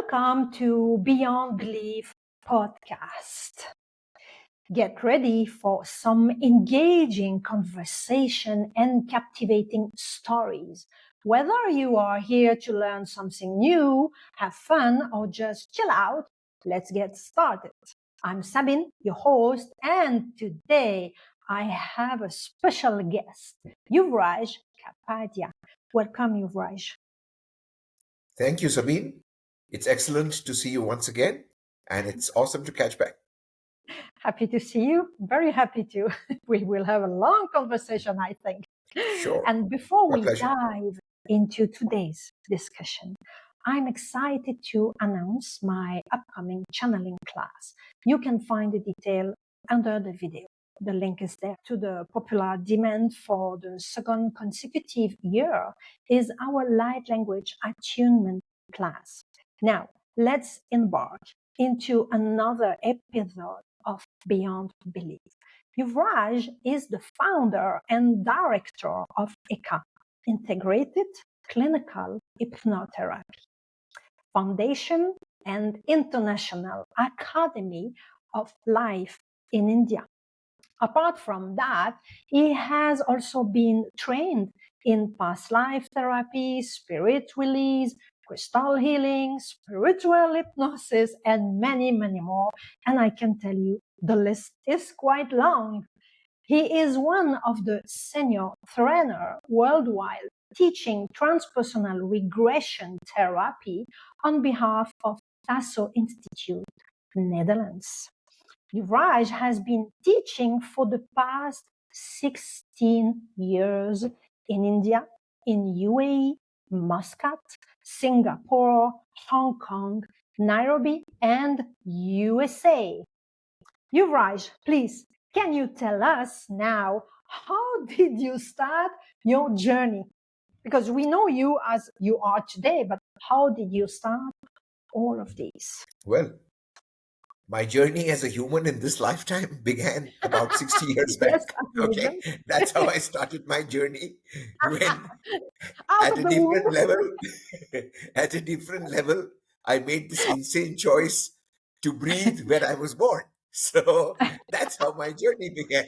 Welcome to Beyond Belief podcast. Get ready for some engaging conversation and captivating stories. Whether you are here to learn something new, have fun, or just chill out, let's get started. I'm Sabine, your host, and today I have a special guest, Yuvraj Kapadia. Welcome, Yuvraj. Thank you, Sabine. It's excellent to see you once again, and it's awesome to catch back. Happy to see you. Very happy to. We will have a long conversation, I think. Sure. And before My we pleasure. dive into today's discussion, I'm excited to announce my upcoming channeling class. You can find the detail under the video. The link is there. To the popular demand for the second consecutive year is our light language attunement class. Now, let's embark into another episode of Beyond Belief. Yuvraj is the founder and director of Ekka, Integrated Clinical Hypnotherapy Foundation and International Academy of Life in India. Apart from that, he has also been trained in past life therapy, spirit release, crystal healing, spiritual hypnosis, and many, many more. And I can tell you the list is quite long. He is one of the senior trainers worldwide teaching transpersonal regression therapy on behalf of Tasso Institute, Netherlands. Yuvraj has been teaching for the past 16 years in India, in UAE, Muscat, Singapore, Hong Kong, Nairobi, and USA. Yuvraj, please, can you tell us now, how did you start your journey? Because we know you as you are today, but how did you start all of these? Well, my journey as a human in this lifetime began about 60 years back. Yes, Okay, that's how I started my journey. When out at of a the different womb. level, at a different level, I made this insane choice to breathe when I was born. So that's how my journey began.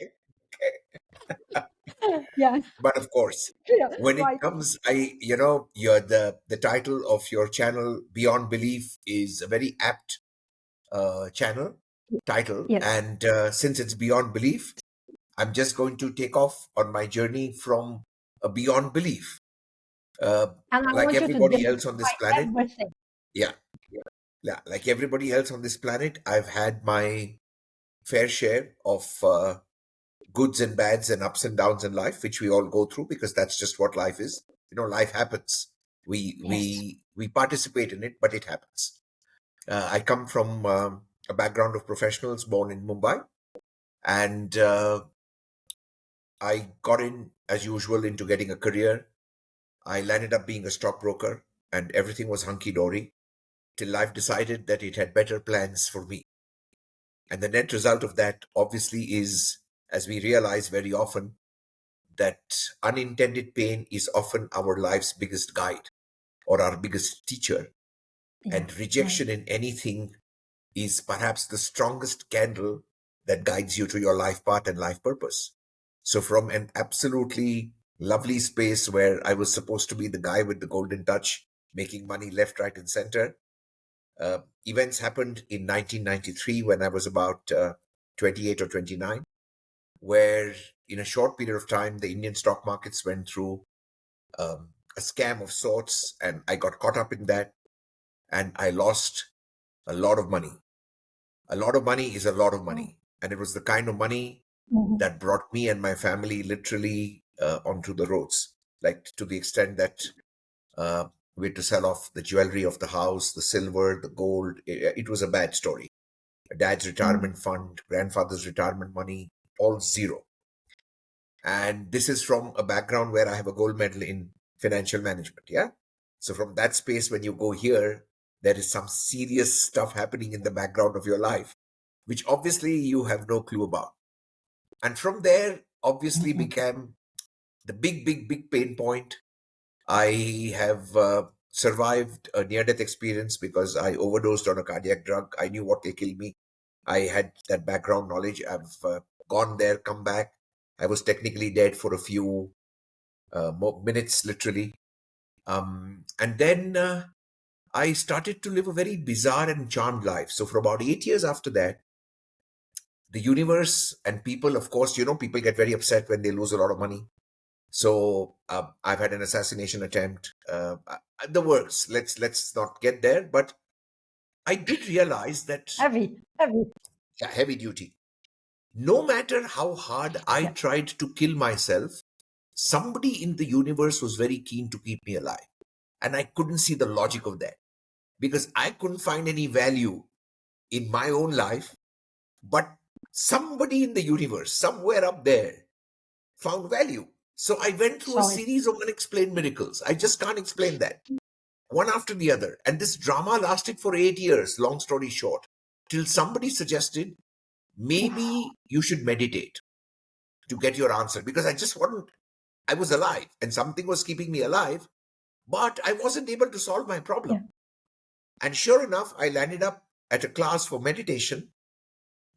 Yes, But of course, yeah, when it right. comes, your the title of your channel, Beyond Belief, is a very apt channel title, Yes. and since it's Beyond Belief, I'm just going to take off on my journey from a beyond belief. And I Like want you to everybody else on demystify this planet, everything. yeah, yeah, like everybody else on this planet, I've had my fair share of goods and bads and ups and downs in life, which we all go through because that's just what life is. Life happens. We Yes. we we participate in it, but it happens. I come from a background of professionals born in Mumbai, and I got in as usual into getting a career. I landed up being a stockbroker, and everything was hunky dory till life decided that it had better plans for me. And the net result of that, obviously, is, as we realize very often, that unintended pain is often our life's biggest guide or our biggest teacher. And Yes. Right. rejection in anything is perhaps the strongest candle that guides you to your life path and life purpose. So, from an absolutely lovely space where I was supposed to be the guy with the golden touch, making money left, right, and center, events happened in 1993 when I was about 28 or 29, where in a short period of time, the Indian stock markets went through a scam of sorts, and I got caught up in that, and I lost a lot of money. A lot of money is a lot of money, and it was the kind of money Mhm. that brought me and my family literally onto the roads, like to the extent that we had to sell off the jewelry of the house, the silver, the gold. It was a bad story. Dad's retirement fund, grandfather's retirement money, all zero. And this is from a background where I have a gold medal in financial management. Yeah. So from that space, when you go here, there is some serious stuff happening in the background of your life, which obviously you have no clue about. And from there, obviously became the big pain point. I have survived a near-death experience because I overdosed on a cardiac drug. I knew what will kill me. I had that background knowledge. I've gone there, come back. I was technically dead for a few minutes, literally. And then I started to live a very bizarre and charmed life. So for about 8 years after that, the universe and people, of course, people get very upset when they lose a lot of money. So I've had an assassination attempt, the works. Let's not get there. But I did realize that, Heavy. yeah, heavy duty. No matter how hard I Yeah. tried to kill myself, somebody in the universe was very keen to keep me alive. And I couldn't see the logic of that because I couldn't find any value in my own life. But somebody in the universe, somewhere up there, found value. So I went through a So series of unexplained miracles. I just can't explain that. One after the other. And this drama lasted for 8 years, long story short, till somebody suggested maybe you should meditate to get your answer because I was alive and something was keeping me alive, but I wasn't able to solve my problem. yeah. And sure enough, I landed up at a class for meditation.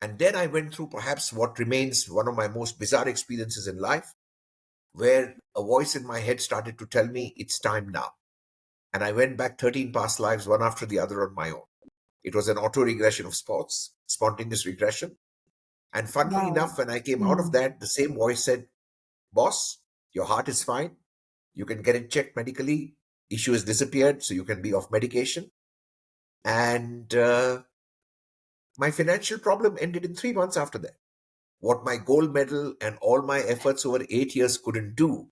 And then I went through perhaps what remains one of my most bizarre experiences in life, where a voice in my head started to tell me it's time now. And I went back 13 past lives, one after the other on my own. It was an auto regression of spots, spontaneous regression. And funnily Wow. enough, when I came out of that, the same voice said, "Boss, your heart is fine. You can get it checked medically. Issue has disappeared, so you can be off medication." And my financial problem ended in 3 months after that. What my gold medal and all my efforts over 8 years couldn't do,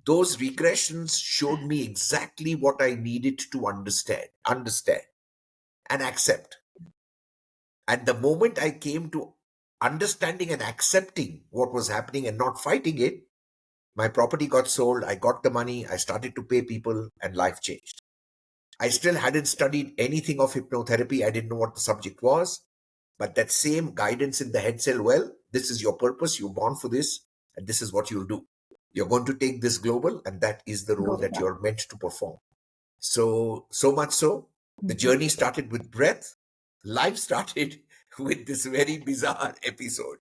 those regressions showed me exactly what I needed to understand and accept. And the moment I came to understanding and accepting what was happening and not fighting it, my property got sold, I got the money, I started to pay people, and life changed. I still hadn't studied anything of hypnotherapy. I didn't know what the subject was. But that same guidance in the head said, well, this is your purpose. You're born for this, and this is what you'll do. You're going to take this global, and that is the role Go. that Yeah. you're meant to perform. So much so, the Mhm. journey started with breath. Life started with this very bizarre episode.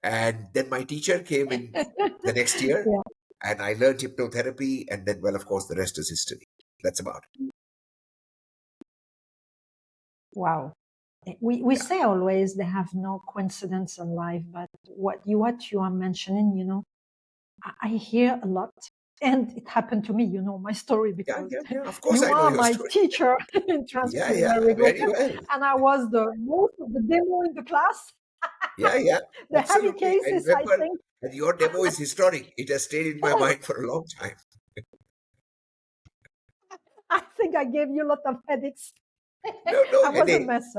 And then my teacher came in the next year, Yeah. and I learned hypnotherapy. And then, well, of course, the rest is history. That's about it. Wow. We Yeah. say always they have no coincidence in life, but what you are mentioning, I hear a lot. And it happened to me, my story, Yeah, because yeah, yeah. Of course, you I know are your my story. teacher in Yeah, yeah, transpersonal very regression. well. And I was the most of the demo in the class. Yeah, yeah, The heavy absolutely. I cases, I remember, think. and your demo is historic. It has stayed in my mind for a long time. I think I gave you a lot of headaches. No, no I was a headache. mess.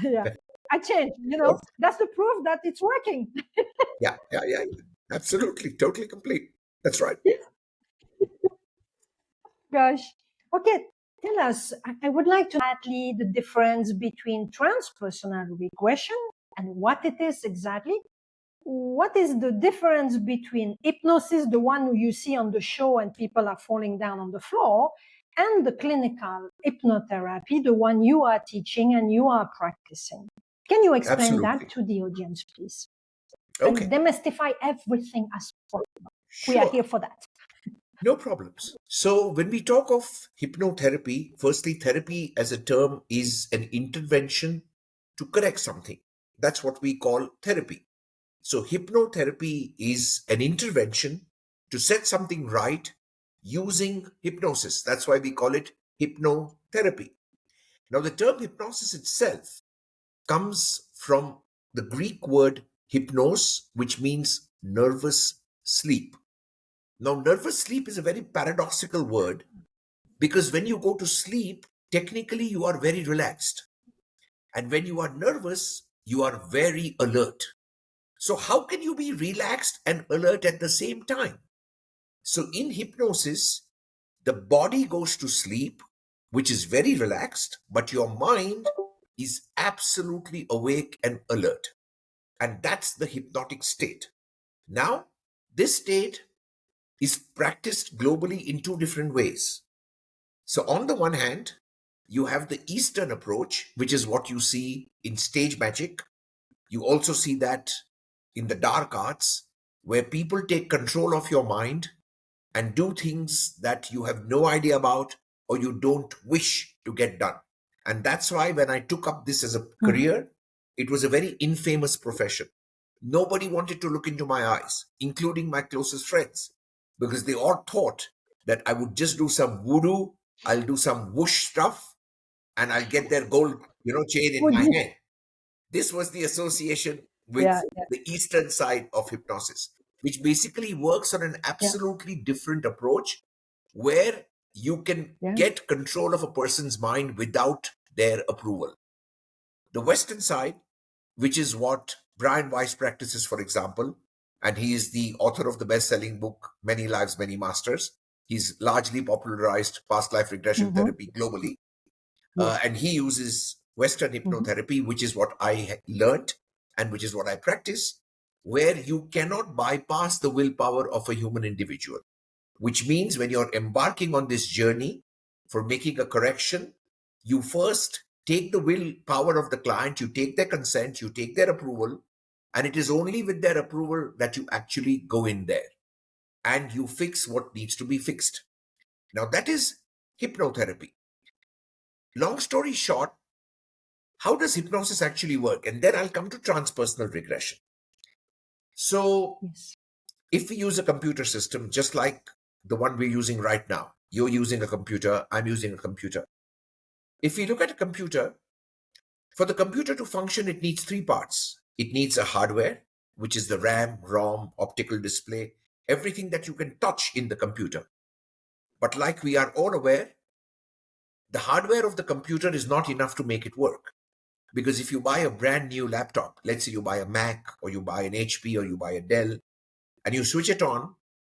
Yeah. I changed, No. that's the proof that it's working. Yeah, yeah, yeah. Absolutely, totally complete. That's right. Gosh. Okay, tell us. I would like to know exactly the difference between transpersonal regression and what it is exactly. What is the difference between hypnosis, the one you see on the show and people are falling down on the floor, and the clinical hypnotherapy, the one you are teaching and you are practicing? Can you explain that Absolutely. to the audience, please? And Okay, demystify everything as possible. We are sure. here for that. No problems. So, when we talk of hypnotherapy, firstly, therapy as a term is an intervention to correct something. That's what we call therapy. So, hypnotherapy is an intervention to set something right using hypnosis. That's why we call it hypnotherapy. Now, the term hypnosis itself comes from the Greek word hypnos, which means nervous sleep. Now, nervous sleep is a very paradoxical word because when you go to sleep, technically you are very relaxed. And when you are nervous, you are very alert. So, how can you be relaxed and alert at the same time? So, in hypnosis, the body goes to sleep, which is very relaxed, but your mind is absolutely awake and alert. And that's the hypnotic state. Now, this state is practiced globally in two different ways. So on the one hand, you have the Eastern approach, which is what you see in stage magic. You also see that in the dark arts, where people take control of your mind and do things that you have no idea about or you don't wish to get done. And that's why when I took up this as a career, it was a very infamous profession. Nobody wanted to look into my eyes, including my closest friends, because they all thought that I would just do some voodoo, I'll do some whoosh stuff, and I'll get their gold, chain in Would my you? hand. This was the association Yeah, with yeah, the Eastern side of hypnosis, which basically works on an yeah, absolutely different approach where you can yeah. get control of a person's mind without their approval. The Western side, which is what Brian Weiss practices, for example, and he is the author of the best-selling book, Many Lives, Many Masters. He's largely popularized past life regression Mm-hmm. therapy globally. Yes. And he uses Western Mm-hmm. hypnotherapy, which is what I learned and which is what I practice, where you cannot bypass the willpower of a human individual, which means when you're embarking on this journey for making a correction, you first take the willpower of the client, you take their consent, you take their approval, and it is only with their approval that you actually go in there and you fix what needs to be fixed. Now, that is hypnotherapy. Long story short, how does hypnosis actually work? And then I'll come to transpersonal regression. So, Yes. if we use a computer system, just like the one we're using right now, you're using a computer, I'm using a computer. If we look at a computer, for the computer to function, it needs three parts. It needs a hardware, which is the RAM, ROM, optical display, everything that you can touch in the computer. But like we are all aware, the hardware of the computer is not enough to make it work. Because if you buy a brand new laptop, let's say you buy a Mac or you buy an HP or you buy a Dell, and you switch it on,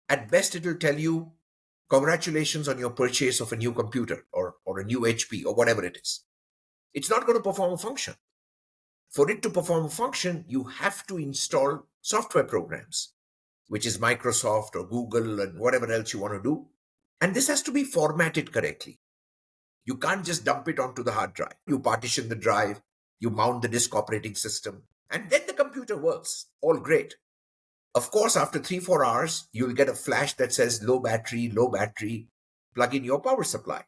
at best it will tell you, congratulations on your purchase of a new computer or a new HP or whatever it is. It's not going to perform a function. For it to perform a function, you have to install software programs, which is Microsoft or Google and whatever else you want to do. And this has to be formatted correctly. You can't just dump it onto the hard drive. You partition the drive, you mount the disk operating system, and then the computer works. All great. Of course, after 3-4 hours, you'll get a flash that says low battery, plug in your power supply.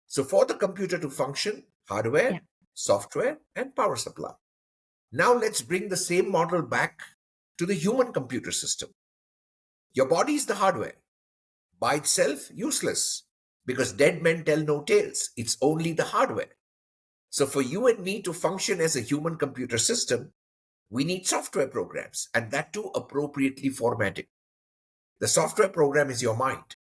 So for the computer to function, hardware, Yeah. software, and power supply. Now let's bring the same model back to the human computer system. Your body is the hardware. By itself, useless, because dead men tell no tales. It's only the hardware. So for you and me to function as a human computer system, we need software programs, and that too appropriately formatted. The software program is your mind,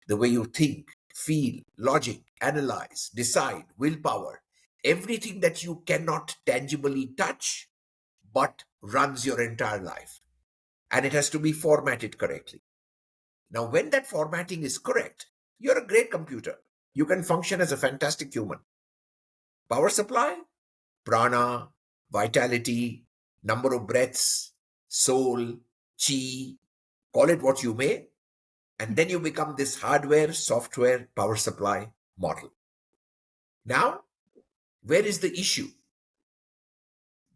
the way you think, feel, logic, analyze, decide, willpower, everything that you cannot tangibly touch, but runs your entire life. And it has to be formatted correctly. Now, when that formatting is correct, you're a great computer. You can function as a fantastic human. Power supply, prana, vitality, number of breaths, soul, chi, call it what you may, and then you become this hardware, software, power supply model. Now, where is the issue?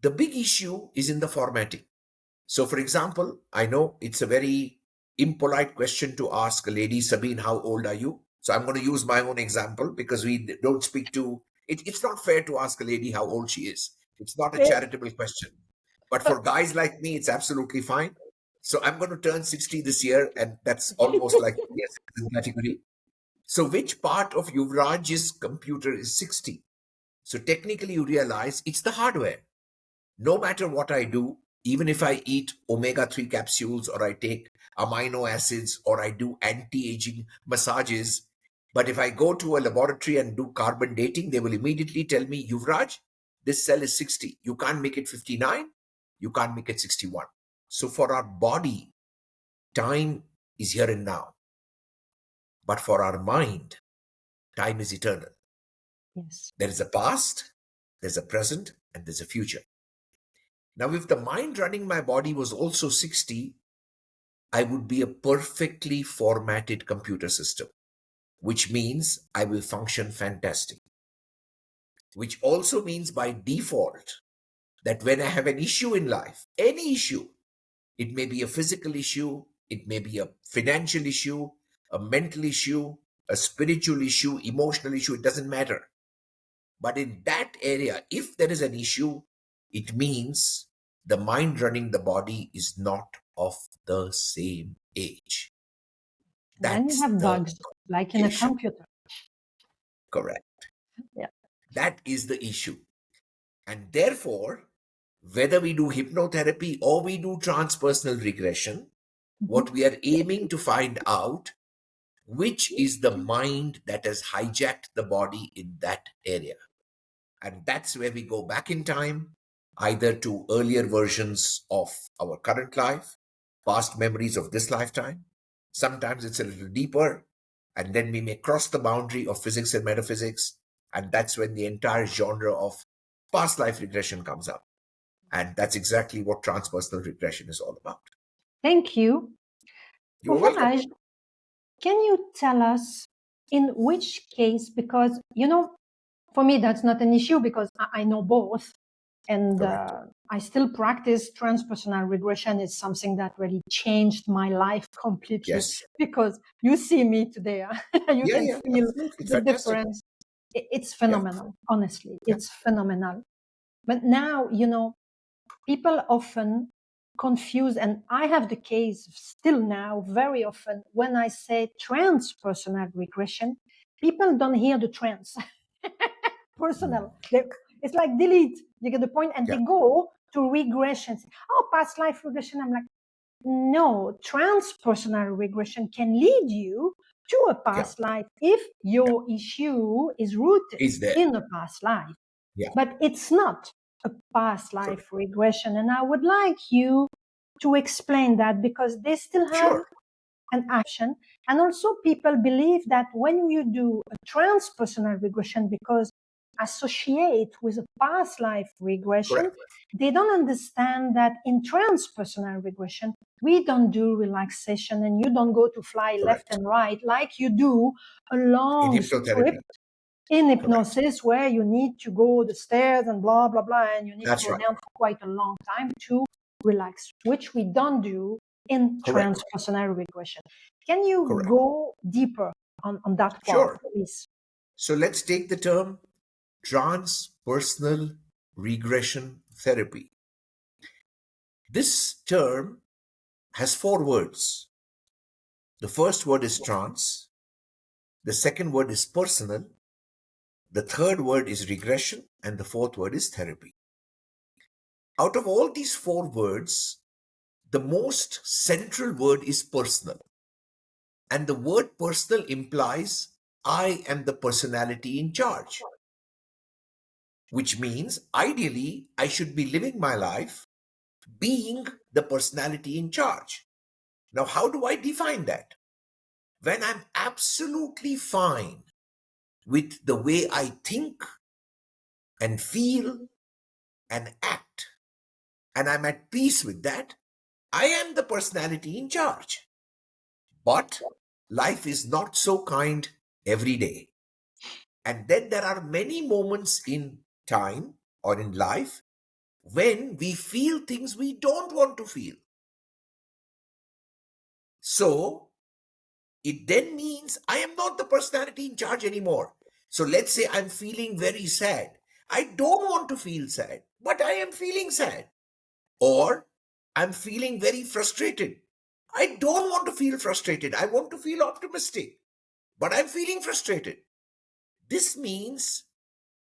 The big issue is in the formatting. So, for example, I know it's a very impolite question to ask a lady, Sabine, how old are you? So, I'm going to use my own example because we don't speak to it's not fair to ask a lady how old she is. It's not a Eh, charitable question. But for guys like me, it's absolutely fine. So, I'm going to turn 60 this year, and that's almost like yes, in category. So, which part of Yuvraj's computer is 60? So, technically, you realize it's the hardware. No matter what I do, even if I eat omega 3 capsules or I take amino acids or I do anti aging massages, but if I go to a laboratory and do carbon dating, they will immediately tell me, Yuvraj, this cell is 60. You can't make it 59. You can't make it 61. So for our body, time is here and now. But for our mind, time is eternal. Yes. There is a past, there's a present, and there's a future. Now, if the mind running my body was also 60, I would be a perfectly formatted computer system. which means I will function fantastic, which also means by default that when I have an issue in life, any issue, it may be a physical issue, it may be a financial issue, a mental issue, a spiritual issue, emotional issue, it doesn't matter. But in that area, if there is an issue, it means the mind running the body is not of the same age. And then you That's have the bugs, like in a issue. computer. Correct. Yeah. That is the issue. And therefore, whether we do hypnotherapy or we do transpersonal regression, what we are aiming to find out which is the mind that has hijacked the body in that area. And that's where we go back in time, either to earlier versions of our current life, past memories of this lifetime. Sometimes it's a little deeper, and then we may cross the boundary of physics and metaphysics, and that's when the entire genre of past life regression comes up. And that's exactly what transpersonal regression is all about. Thank you. You're welcome. Yuvraj, can you tell us in which case, because, for me, that's not an issue because I know both. And Correct. I still practice transpersonal regression. It's something that really changed my life completely Yes. because you see me today. You can Yeah, feel absolutely. the Fantastic. difference. It's Yeah, phenomenal, honestly. yeah, It's phenomenal. But now, people often confuse, and I have the case still now very often when I say transpersonal regression, people don't hear the trans. Personal. It's like delete. You get the point, and yeah, they go to regressions. Oh, past life regression. I'm like, no, transpersonal regression can lead you to a yeah, past life if yeah. your issue is rooted Is there? in a past life. Yeah, But it's not a past correct. life regression. And I would like you to explain that because they still have Sure. an action. And also, people believe that when you do a transpersonal regression, because associate with a past life regression, Correct. they don't understand that in transpersonal regression, we don't do relaxation and you don't go to fly left Correct. and right like you do a In long hypnotherapy. script in Correct. hypnosis where you need to go the stairs and blah blah blah and you need to That's go right. down for quite a long time to relax, which we don't do in Correct. transpersonal regression. Can you Correct. go deeper on that part, Sure. please? So let's take the term transpersonal regression therapy. This term has four words. The first word is trans, the second word is personal, the third word is regression, and the fourth word is therapy. Out of all these four words, the most central word is personal. And the word personal implies I am the personality in charge, which means ideally I should be living my life being the personality in charge. Now, how do I define that? When I'm absolutely fine with the way I think and feel and act, and I'm at peace with that, I am the personality in charge. But life is not so kind every day. And then there are many moments in time or in life when we feel things we don't want to feel. So it then means I am not the personality in charge anymore. So let's say I'm feeling very sad. I don't want to feel sad, but I am feeling sad. Or I'm feeling very frustrated. I don't want to feel frustrated. I want to feel optimistic, but I'm feeling frustrated. This means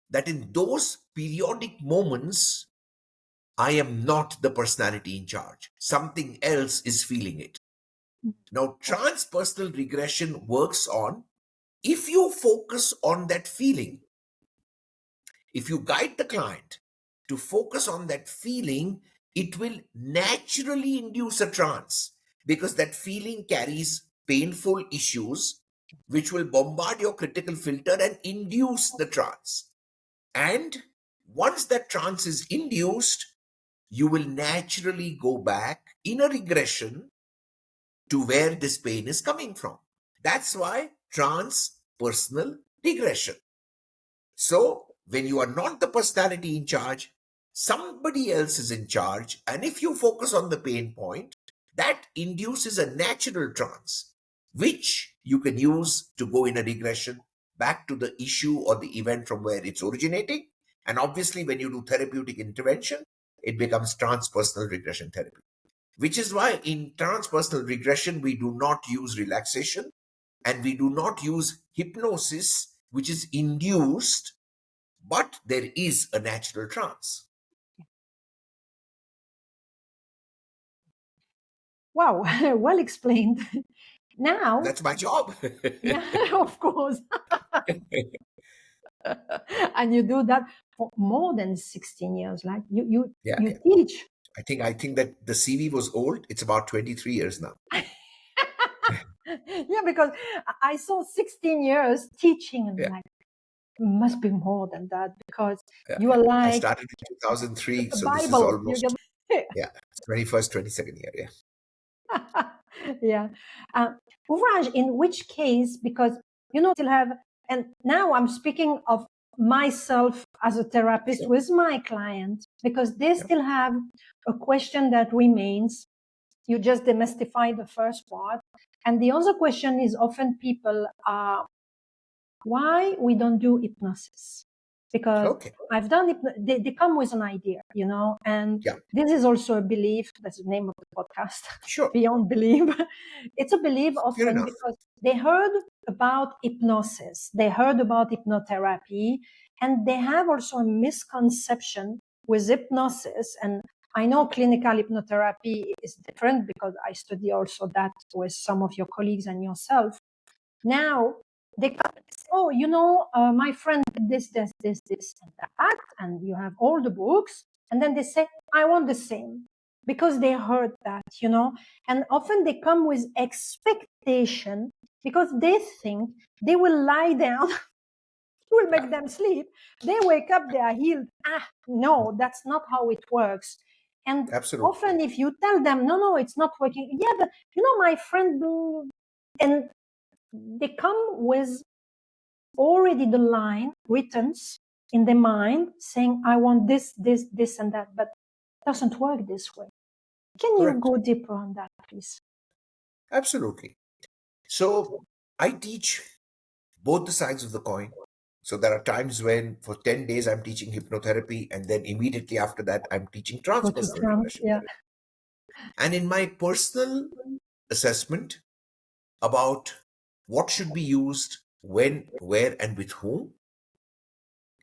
that in those periodic moments, I am not the personality in charge. Something else is feeling it. Now, transpersonal regression works on if you focus on that feeling, if you guide the client to focus on that feeling, it will naturally induce a trance because that feeling carries painful issues which will bombard your critical filter and induce the trance. And once that trance is induced, you will naturally go back in a regression to where this pain is coming from. That's why trance personal regression. So when you are not the personality in charge, somebody else is in charge. And if you focus on the pain point, that induces a natural trance, which you can use to go in a regression back to the issue or the event from where it's originating. And obviously, when you do therapeutic intervention, it becomes transpersonal regression therapy, which is why in transpersonal regression, we do not use relaxation and we do not use hypnosis, which is induced, but there is a natural trance. Wow, well explained. Now, That's my job. yeah, of course. And you do that for more than 16 years. Like Yeah, you yeah. teach. I think that the CV was old. It's about 23 years now. Yeah, because I saw 16 years teaching and Yeah, like must be more than that because yeah, you yeah. are I like started in 2003, a so this is Bible. You almost, yeah, 21st, 22nd year. Yeah. yeah. Uvraj, in which case, because still have, and now I'm speaking of myself as a therapist Sure. with my client, because they Yeah. still have a question that remains. You just demystify the first part. And the other question is often people are why we don't do hypnosis, because Okay. I've done it. They come with an idea, and Yeah. this is also a belief. That's the name of the podcast. Sure. Beyond belief. It's a belief Fair often enough. because they heard about hypnosis, they heard about hypnotherapy, and they have also a misconception with hypnosis. And I know clinical hypnotherapy is different because I study also that with some of your colleagues and yourself. Now they come and say, oh, my friend did this, and that, and you have all the books. And then they say, I want the same because they heard that. And often they come with expectation because they think they will lie down, will Yeah. make them sleep. They wake up, they are healed. No, that's not how it works. And Absolutely. often if you tell them, no, it's not working. Yeah, but my friend, and they come with already the line written in their mind saying, I want this, and that, but it doesn't work this way. Can you Correct. go deeper on that, please? Absolutely. So I teach both the sides of the coin. So there are times when for 10 days I'm teaching hypnotherapy, and then immediately after that I'm teaching Go to transpersonal trance, regression yeah. therapy. And in my personal assessment about what should be used, when, where, and with whom,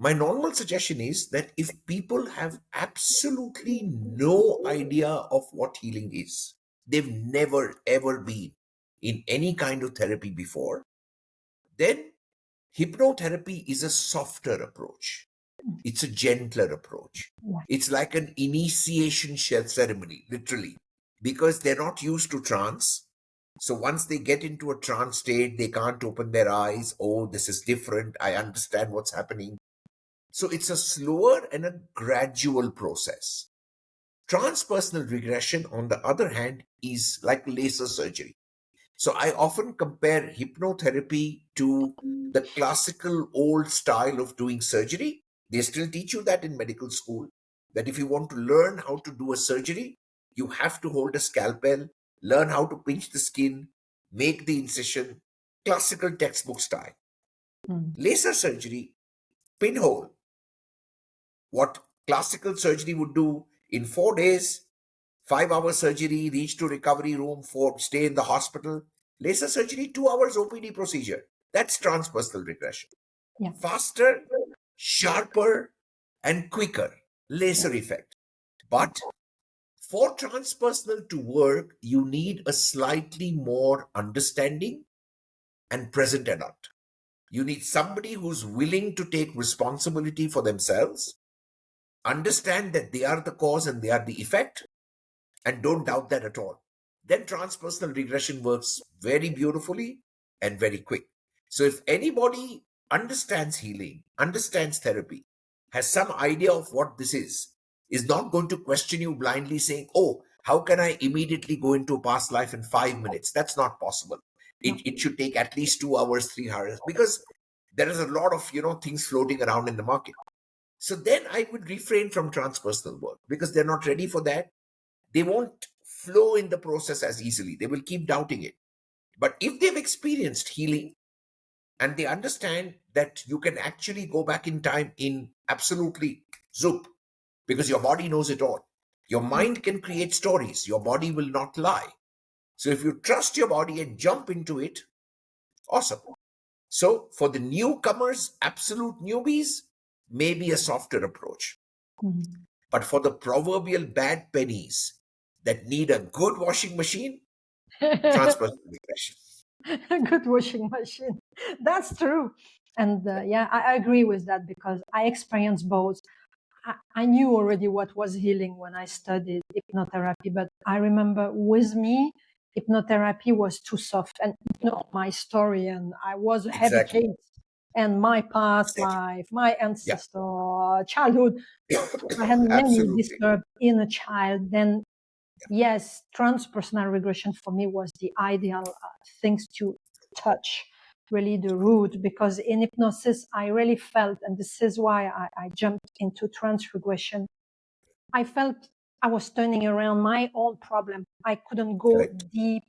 my normal suggestion is that if people have absolutely no idea of what healing is, they've never ever been in any kind of therapy before, then hypnotherapy is a softer approach. It's a gentler approach. Yeah. It's like an initiation ceremony, literally, because they're not used to trance. So once they get into a trance state, they can't open their eyes. Oh, this is different. I understand what's happening. So it's a slower and a gradual process. Transpersonal regression, on the other hand, is like laser surgery. So I often compare hypnotherapy to the classical old style of doing surgery. They still teach you that in medical school, that if you want to learn how to do a surgery, you have to hold a scalpel, learn how to pinch the skin, make the incision, classical textbook style. Mm. Laser surgery, pinhole, what classical surgery would do in 4 days, 5 hour surgery, reach to recovery room, stay in the hospital. Laser surgery, 2 hours OPD procedure. That's transpersonal regression. Yeah. Faster, sharper, and quicker laser effect. But for transpersonal to work, you need a slightly more understanding and present adult. You need somebody who's willing to take responsibility for themselves, understand that they are the cause and they are the effect, and don't doubt that at all. Then transpersonal regression works very beautifully and very quick. So if anybody understands healing, understands therapy, has some idea of what this is not going to question you blindly saying, oh, how can I immediately go into a past life in 5 minutes? That's not possible. It should take at least 2 hours, 3 hours, because there is a lot of things floating around in the market. So then I would refrain from transpersonal work because they're not ready for that. They won't flow in the process as easily. They will keep doubting it. But if they've experienced healing and they understand that you can actually go back in time in absolutely zoop, because your body knows it all. Your mind can create stories. Your body will not lie. So if you trust your body and jump into it, awesome. So for the newcomers, absolute newbies, maybe a softer approach. Mhm. But for the proverbial bad pennies that need a good washing machine, transpersonal regression. A good washing machine. That's true. And yeah, I agree with that because I experienced both. I knew already what was healing when I studied hypnotherapy, but I remember with me, hypnotherapy was too soft and my story, and I was a heavy Exactly. case. And my past Exactly. life, my Yeah. ancestor, childhood, I had many Absolutely. disturbed inner child. Then yes, transpersonal regression for me was the ideal things to touch really the root, because in hypnosis I really felt, and this is why I jumped into trans regression, I felt I was turning around my own problem. I couldn't go Correct. deep.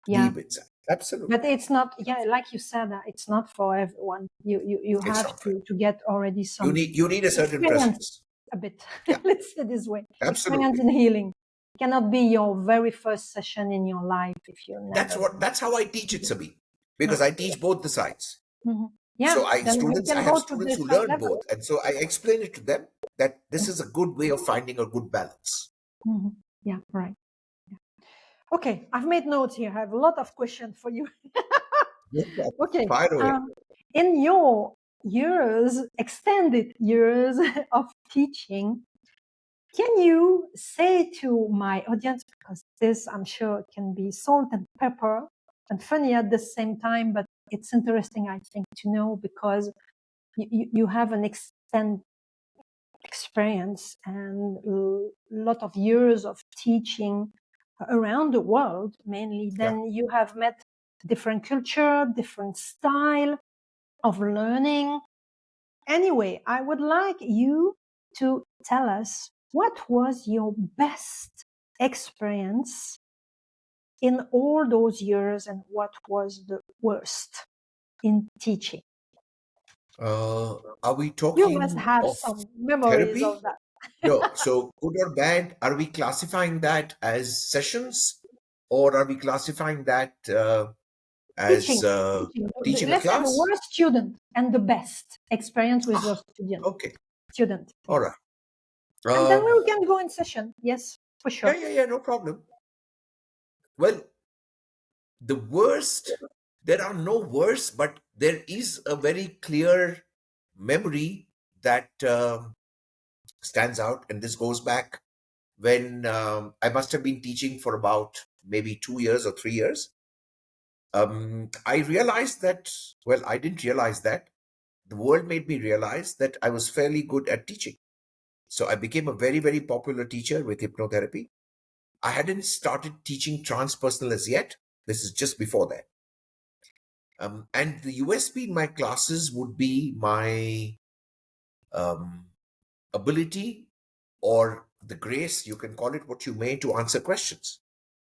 Yeah, Deep inside. Absolutely. but it's not, yeah, like you said, it's not for everyone. You It's have not right. to get already You some need a certain experience presence. a bit. Yeah. Let's say this way, experience Absolutely. in healing cannot be your very first session in your life if you never That's how I teach it, Sabi. yeah. Because I teach both the sides. Yeah, So then we I can have go to students the who side learn level. both. And so I explain it to them that this is a good way of finding a good balance. Mhm. Yeah, right. Yeah. Okay, I've made notes here. I have a lot of questions for you. No problem. Okay, Fire away. in your years, extended years of teaching, can you say to my audience, because this I'm sure can be salt and pepper and funny at the same time, but it's interesting, I think, to know because you have an extended experience and a lot of years of teaching around the world mainly, Yeah. then you have met different culture, different style of learning. Anyway, I would like you to tell us what was your best experience in all those years and what was the worst in teaching. Are we You must talking have of some memories of therapy? that. No. So good or bad, are we classifying that as sessions, or are we classifying that as Teaching. teaching a Let's say the class? worst student and the best experience with your Ah, okay. student. All Yeah. right. And then Uh, we can go in session. Yes, for yeah, sure. yeah, yeah, no problem. Well, the worst, there are no worse, but there is a very clear memory that stands out. And this goes back when I must have been teaching for about maybe 2 years or 3 years. I realized that, well, I didn't realize that. The world made me realize that I was fairly good at teaching. So I became a very, very popular teacher with hypnotherapy. I hadn't started teaching transpersonal as yet. This is just before that. And the USP in my classes would be my um, ability, or the grace, you can call it what you may, to answer questions.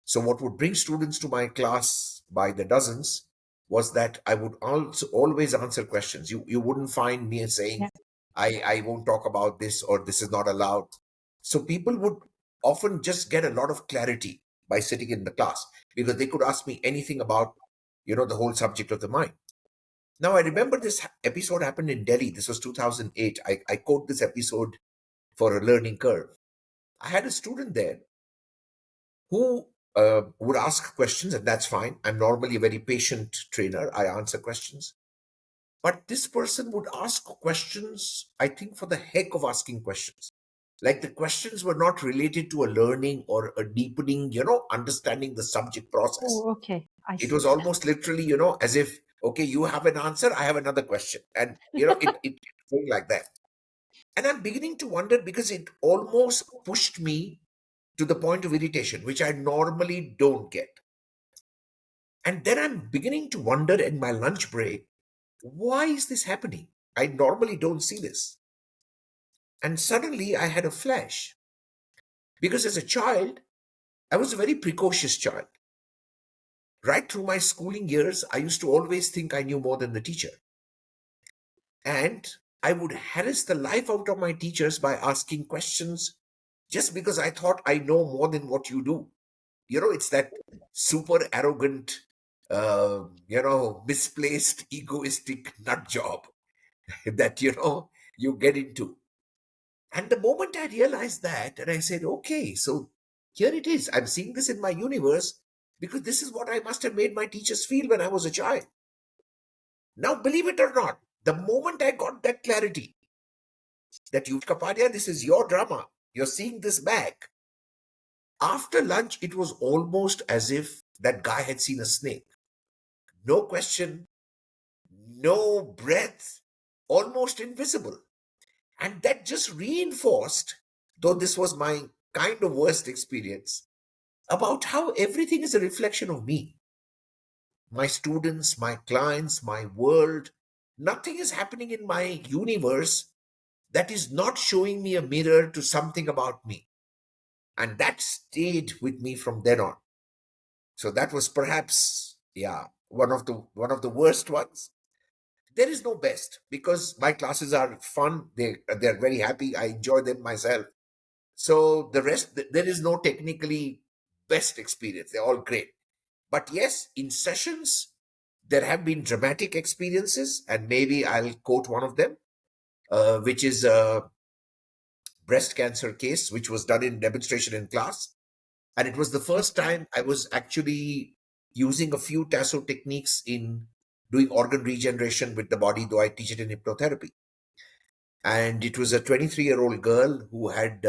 So, what would bring students to my class by the dozens was that I would also always answer questions. You wouldn't find me saying, Yeah. I won't talk about this, or this is not allowed. So, people would often just get a lot of clarity by sitting in the class because they could ask me anything about, the whole subject of the mind. Now, I remember this episode happened in Delhi. This was 2008. I quote this episode for a learning curve. I had a student there who would ask questions, and that's fine. I'm normally a very patient trainer. I answer questions. But this person would ask questions, I think, for the heck of asking questions. Like the questions were not related to a learning or a deepening, understanding the subject process. Oh, okay. I It see. was almost literally, as if, okay, you have an answer, I have another question. And, it going like that. And I'm beginning to wonder because it almost pushed me to the point of irritation, which I normally don't get. And then I'm beginning to wonder in my lunch break, why is this happening? I normally don't see this. And suddenly I had a flash. Because as a child, I was a very precocious child. Right through my schooling years, I used to always think I knew more than the teacher. And I would harass the life out of my teachers by asking questions just because I thought I know more than what you do. It's that super arrogant, misplaced, egoistic nut job that, you get into. And the moment I realized that, and I said, okay, so here it is. I'm seeing this in my universe because this is what I must have made my teachers feel when I was a child. Now, believe it or not, the moment I got that clarity that you, Kapadia, this is your drama, you're seeing this back. After lunch, it was almost as if that guy had seen a snake. No question, no breath, almost invisible. And that just reinforced, though this was my kind of worst experience, about how everything is a reflection of me. My students, my clients, my world. Nothing is happening in my universe that is not showing me a mirror to something about me. And that stayed with me from then on. So that was perhaps, yeah, one of the worst ones. There is no best because my classes are fun. They're very happy. I enjoy them myself. So the rest, there is no technically best experience. They're all great. But yes, in sessions, there have been dramatic experiences, and maybe I'll quote one of them, which is a breast cancer case, which was done in demonstration in class. And it was the first time I was actually using a few Tasso techniques in doing organ regeneration with the body, though I teach it in hypnotherapy. And it was a 23-year-old girl who had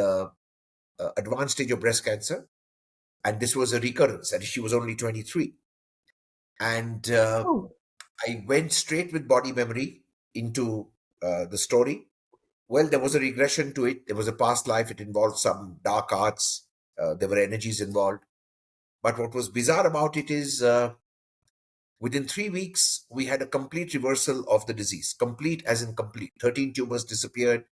advanced stage of breast cancer. And this was a recurrence, and she was only 23. And Oh, I went straight with body memory into the story. Well, there was a regression to it. There was a past life. It involved some dark arts. There were energies involved. But what was bizarre about it is within 3 weeks, we had a complete reversal of the disease. Complete as in complete. 13 tumors disappeared.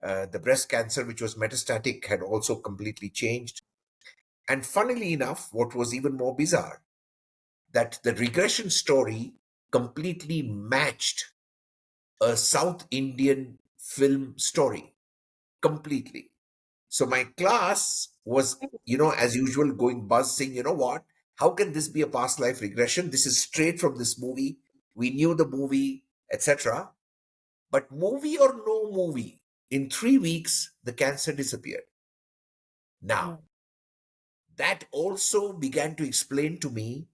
The breast cancer, which was metastatic, had also completely changed. And funnily enough, what was even more bizarre, that the regression story completely matched a South Indian film story. Completely. So my class was, as usual, going buzz saying, you know what? How can this be a past life regression? This is straight from this movie. We knew the movie, etc. But movie or no movie, in 3 weeks, the cancer disappeared. Now, mm, that also began to explain to me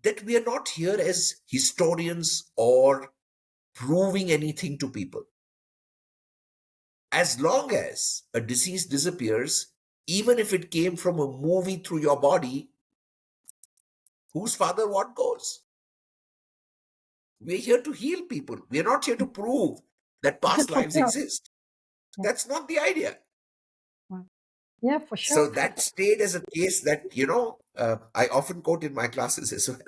that we are not here as historians or proving anything to people. As long as a disease disappears, even if it came from a movie through your body, whose father what goes? We're here to heal people. We're not here to prove that past for lives sure. exist. Yeah. That's not the idea. Wow. Yeah, for So sure. that stayed as a case that, I often quote in my classes as well.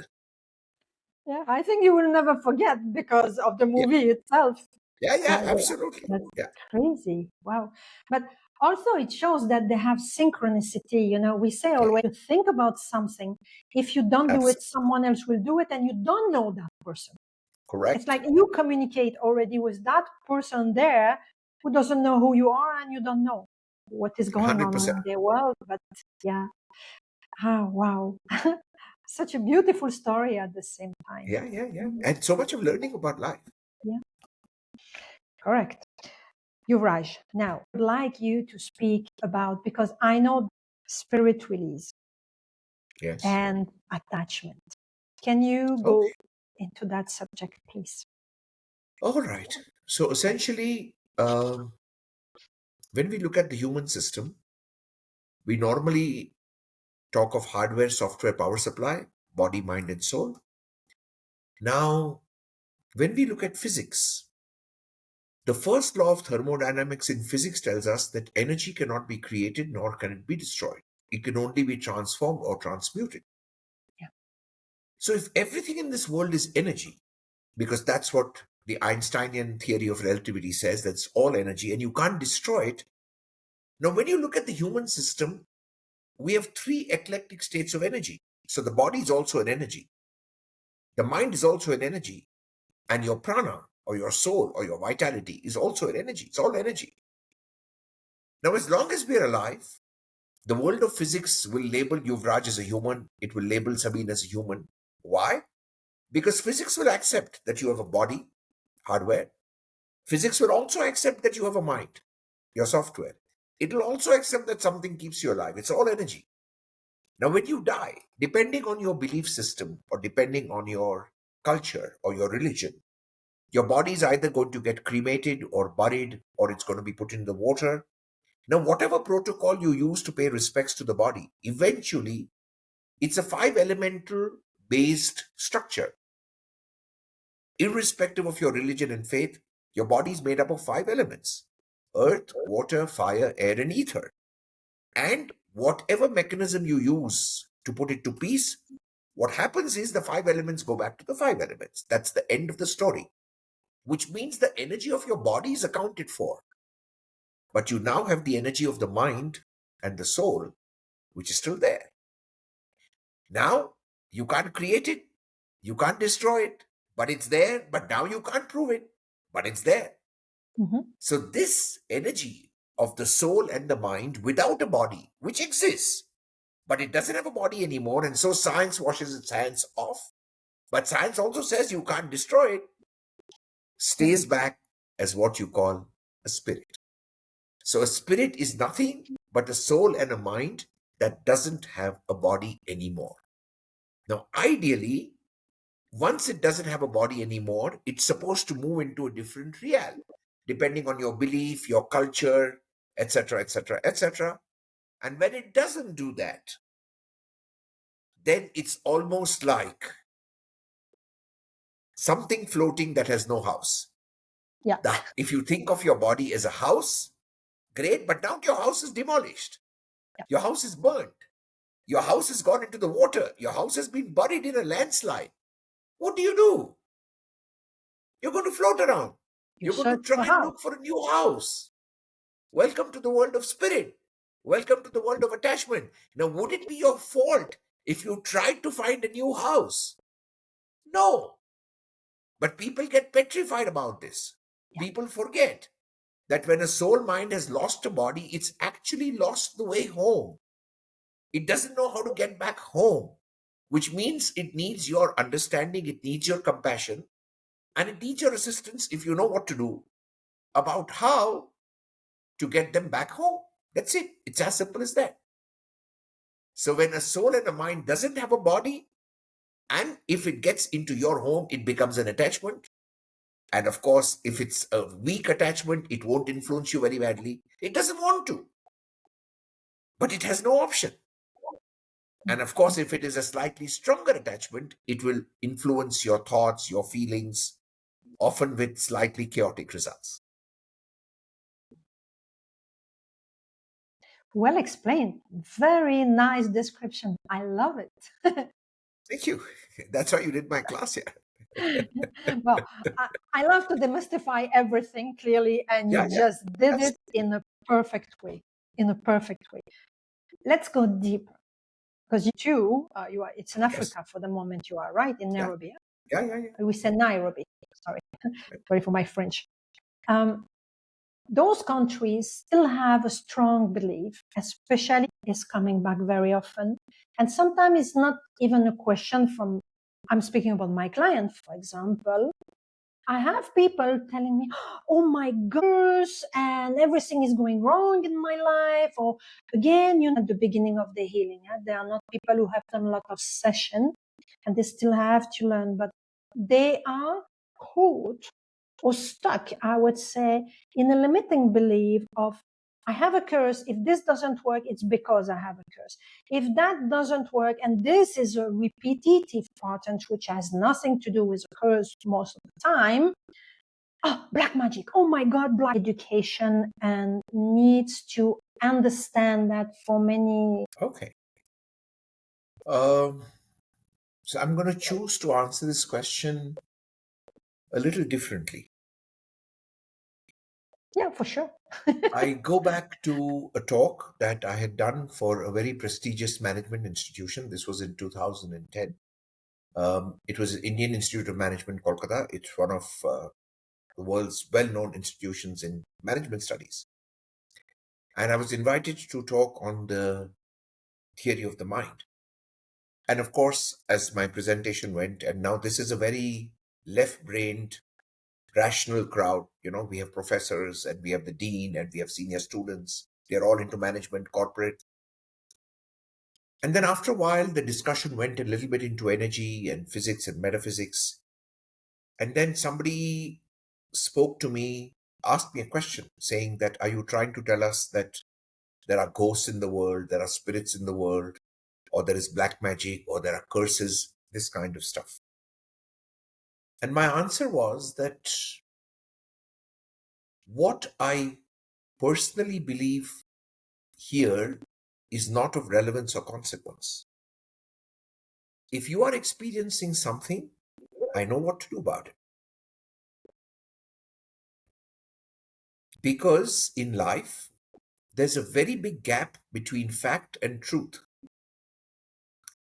Yeah, I think you will never forget because of the Yeah, movie itself. yeah, yeah, Yeah, absolutely. that's Yeah, crazy. Wow. But also, it shows that they have synchronicity. We say yeah, always to think about something. If you don't do it, absolutely. someone else will do it, and you don't know that person. It's Correct. like you communicate already with that person there who doesn't know who you are, and you don't know what is going on 100%. in their world. But yeah, wow. Such a beautiful story at the same time. Yeah, yeah, yeah. Mhm. And so much of learning about life. Yeah, correct. Yuvraj, now I'd like you to speak about, because I know spirit release Yes. and attachment. Can you go Okay. into that subject, please? All right. So essentially, when we look at the human system, we normally talk of hardware, software, power supply, body, mind, and soul. Now, when we look at physics, the first law of thermodynamics in physics tells us that energy cannot be created nor can it be destroyed. It can only be transformed or transmuted. Yeah. So if everything in this world is energy, because that's what the Einsteinian theory of relativity says, that's all energy and you can't destroy it. Now, when you look at the human system, we have three eclectic states of energy. So the body is also an energy. The mind is also an energy. And your prana or your soul or your vitality is also an energy. It's all energy. Now, as long as we're alive, the world of physics will label Yuvraj as a human. It will label Sabine as a human. Why? Because physics will accept that you have a body, hardware. Physics will also accept that you have a mind, your software. It will also accept that something keeps you alive. It's all energy. Now, when you die, depending on your belief system or depending on your culture or your religion, your body is either going to get cremated or buried or it's going to be put in the water. Now, whatever protocol you use to pay respects to the body, eventually it's a five elemental based structure. Irrespective of your religion and faith, your body is made up of five elements: earth, water, fire, air, and ether. And whatever mechanism you use to put it to peace, what happens is the five elements go back to the five elements. That's the end of the story, which means the energy of your body is accounted for. But you now have the energy of the mind and the soul, which is still there. Now, you can't create it, you can't destroy it, but it's there. But now you can't prove it, but it's there. So this energy of the soul and the mind without a body, which exists, but it doesn't have a body anymore, and so science washes its hands off. But science also says you can't destroy it, stays back as what you call a spirit. So a spirit is nothing but a soul and a mind that doesn't have a body anymore. Now, ideally, once it doesn't have a body anymore, it's supposed to move into a different realm, depending on your belief, your culture, etc., etc., etc. And when it doesn't do that, then it's almost like something floating that has no house. Yeah. If you think of your body as a house, great, but now your house is demolished. Your house is burnt. Your house has gone into the water. Your house has been buried in a landslide. What do? You're going to float around. You're going to try and look for a new house. Welcome to the world of spirit. Welcome to the world of attachment. Now, would it be your fault if you tried to find a new house? No. But people get petrified about this. People forget that when a soul mind has lost a body, it's actually lost the way home. It doesn't know how to get back home, which means it needs your understanding, it needs your compassion, and it needs your assistance if you know what to do about how to get them back home. That's it. It's as simple as that. So when a soul and a mind doesn't have a body, and if it gets into your home, it becomes an attachment. And of course, if it's a weak attachment, it won't influence you very badly. It doesn't want to, but it has no option. And of course, if it is a slightly stronger attachment, it will influence your thoughts, your feelings, often with slightly chaotic results. Well explained. Very nice description. I love it. Thank you. That's why you did my class here. Well, I love to demystify everything clearly, and you just did it in a perfect way. Let's go deeper, because it's in Africa for the moment. You are right in Nairobi. Yeah. We say Nairobi. Sorry for my French. Those countries still have a strong belief, especially is coming back very often. And sometimes it's not even a question from, I'm speaking about my client, for example. I have people telling me, oh my gosh, and everything is going wrong in my life. Or again, at the beginning of the healing, there are not people who have done a lot of session and they still have to learn, but they are caught or stuck, I would say, in a limiting belief of, I have a curse. If this doesn't work, it's because I have a curse. If that doesn't work, and this is a repetitive pattern which has nothing to do with a curse most of the time, black magic, oh my God, black education, and needs to understand that for many. Okay. So I'm going to choose to answer this question a little differently. Yeah, for sure. I go back to a talk that I had done for a very prestigious management institution. This was in 2010. It was Indian Institute of Management, Kolkata. It's one of the world's well-known institutions in management studies. And I was invited to talk on the theory of the mind. And of course, as my presentation went, and now this is a very left-brained, rational crowd. We have professors and we have the dean and we have senior students. They're all into management, corporate. And then after a while, the discussion went a little bit into energy and physics and metaphysics. And then somebody spoke to me, asked me a question saying that, are you trying to tell us that there are ghosts in the world, there are spirits in the world, or there is black magic, or there are curses, this kind of stuff? And my answer was that what I personally believe here is not of relevance or consequence. If you are experiencing something, I know what to do about it. Because in life, there's a very big gap between fact and truth.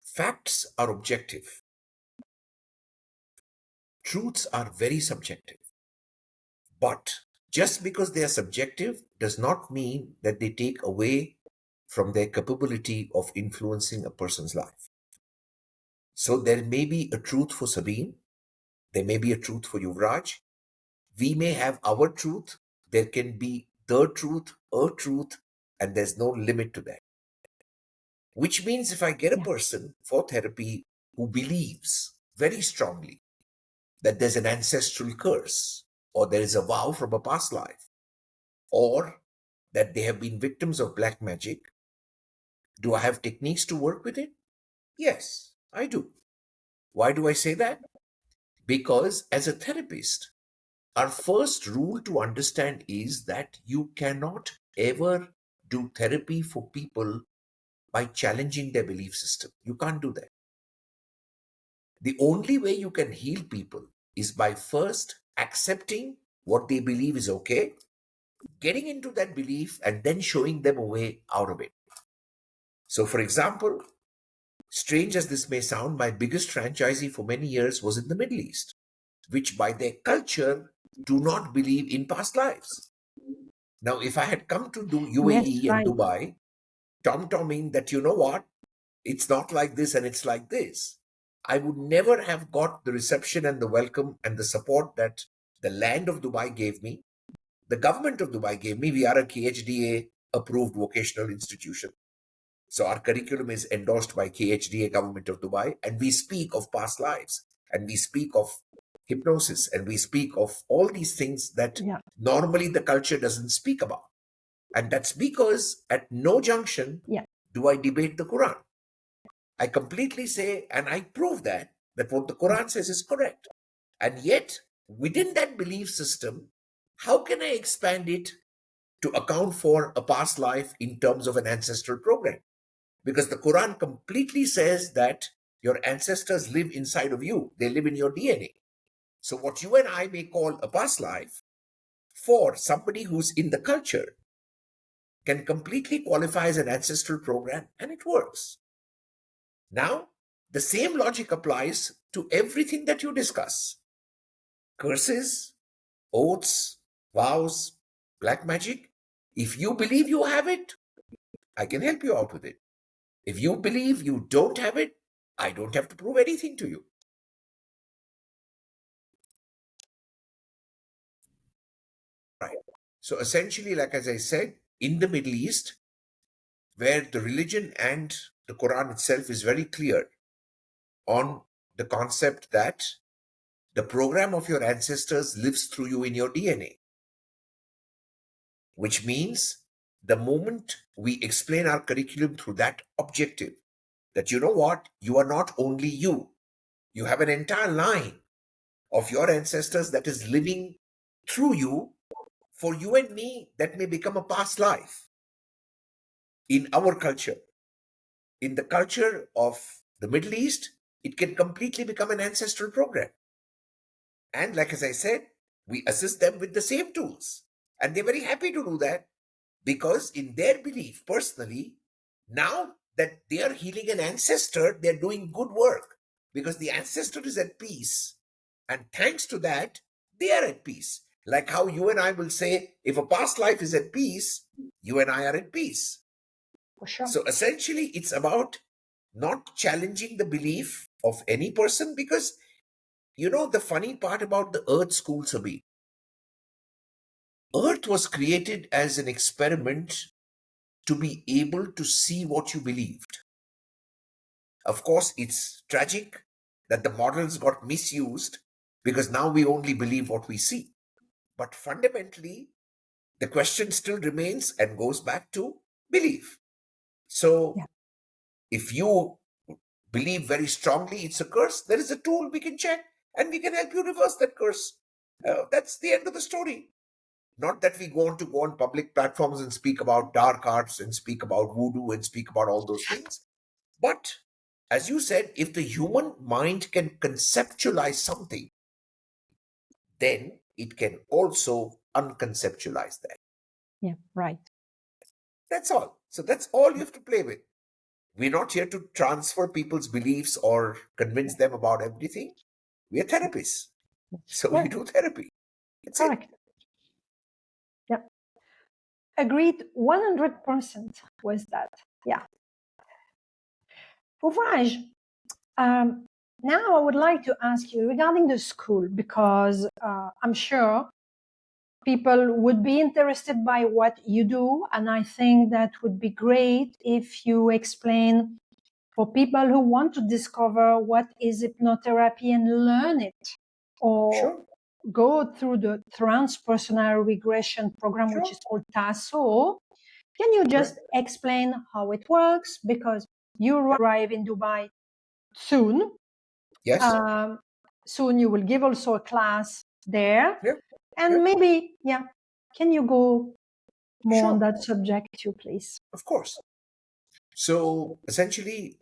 Facts are objective. Truths are very subjective. But just because they are subjective does not mean that they take away from their capability of influencing a person's life. So there may be a truth for Sabine, there may be a truth for Yuvraj. We may have our truth, there can be the truth, a truth, and there's no limit to that. Which means if I get a Yeah. person for therapy who believes very strongly that there's an ancestral curse, or there is a vow from a past life, or that they have been victims of black magic, do I have techniques to work with it? Yes, I do. Why do I say that? Because as a therapist, our first rule to understand is that you cannot ever do therapy for people by challenging their belief system. You can't do that. The only way you can heal people is by first accepting what they believe is okay, getting into that belief, and then showing them a way out of it. So, for example, strange as this may sound, my biggest franchisee for many years was in the Middle East, which by their culture do not believe in past lives. Now, if I had come to do Yes, UAE and right. Dubai, tom-tomming that, you know what, it's not like this and it's like this, I would never have got the reception and the welcome and the support that the land of Dubai gave me, the government of Dubai gave me. We are a KHDA approved vocational institution. So our curriculum is endorsed by KHDA, government of Dubai, and we speak of past lives, and we speak of hypnosis, and we speak of all these things that Yeah. normally the culture doesn't speak about. And that's because at no junction Yeah. do I debate the Quran. I completely say, and I prove that what the Quran says is correct. And yet, within that belief system, how can I expand it to account for a past life in terms of an ancestral program? Because the Quran completely says that your ancestors live inside of you, they live in your DNA. So, what you and I may call a past life, for somebody who's in the culture, can completely qualify as an ancestral program, and it works. Now, the same logic applies to everything that you discuss: curses, oaths, vows, black magic. If you believe you have it, I can help you out with it. If you believe you don't have it, I don't have to prove anything to you. Right. So essentially, like as I said, in the Middle East, where the religion and the Quran itself is very clear on the concept that the program of your ancestors lives through you in your DNA, which means the moment we explain our curriculum through that objective, that you know what, you are not only you, you have an entire line of your ancestors that is living through you. For you and me, that may become a past life. In our culture, in the culture of the Middle East, it can completely become an ancestral program. And like as I said, we assist them with the same tools. And they're very happy to do that because, in their belief, personally, now that they are healing an ancestor, they're doing good work because the ancestor is at peace. And thanks to that, they are at peace. Like how you and I will say, if a past life is at peace, you and I are at peace. For sure. So essentially, it's about not challenging the belief of any person because, the funny part about the Earth School, Sabine, Earth was created as an experiment to be able to see what you believed. Of course, it's tragic that the models got misused because now we only believe what we see. But fundamentally, the question still remains and goes back to belief. So Yeah. if you believe very strongly it's a curse, there is a tool we can check and we can help you reverse that curse. That's the end of the story. Not that we want to go on public platforms and speak about dark arts and speak about voodoo and speak about all those things. But as you said, if the human mind can conceptualize something, then it can also unconceptualize that. Yeah. Right. That's all. So that's all you have to play with. We're not here to transfer people's beliefs or convince them about everything. We are therapists. So we Yeah. do therapy. That's it. Correct. Yeah. Agreed 100% with that. Yeah. Yuvraj, now I would like to ask you regarding the school because I'm sure people would be interested by what you do, and I think that would be great if you explain for people who want to discover what is hypnotherapy and learn it, or Sure, go through the transpersonal regression program, which sure. is called TASO. Can you just Correct. explain how it works? Because you Yep. arrive in Dubai soon. Yes. Soon you will give also a class there. Yep. And Yep. maybe, yeah, can you go more on Sure. that subject too, please? Of course. So essentially,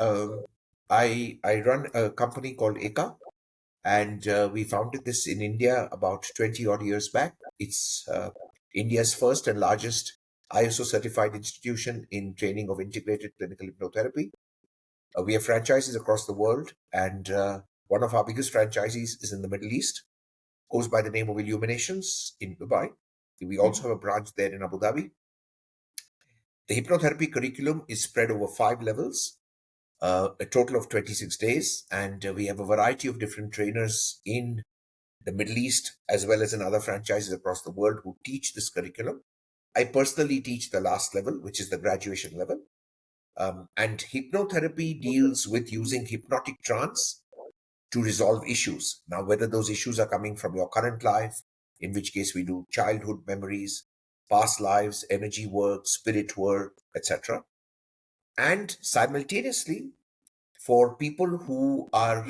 I run a company called Ekka, and we founded this in India about 20 odd years back. It's India's first and largest ISO certified institution in training of integrated clinical hypnotherapy. We have franchises across the world, and one of our biggest franchisees is in the Middle East, goes by the name of Illuminations in Dubai. We Yeah. also have a branch there in Abu Dhabi. The hypnotherapy curriculum is spread over 5 levels, a total of 26 days, and we have a variety of different trainers in the Middle East as well as in other franchises across the world who teach this curriculum. I personally teach the last level, which is the graduation level. And hypnotherapy deals with using hypnotic trance to resolve issues. Now, whether those issues are coming from your current life, in which case we do childhood memories, past lives, energy work, spirit work, etc. And simultaneously, for people who are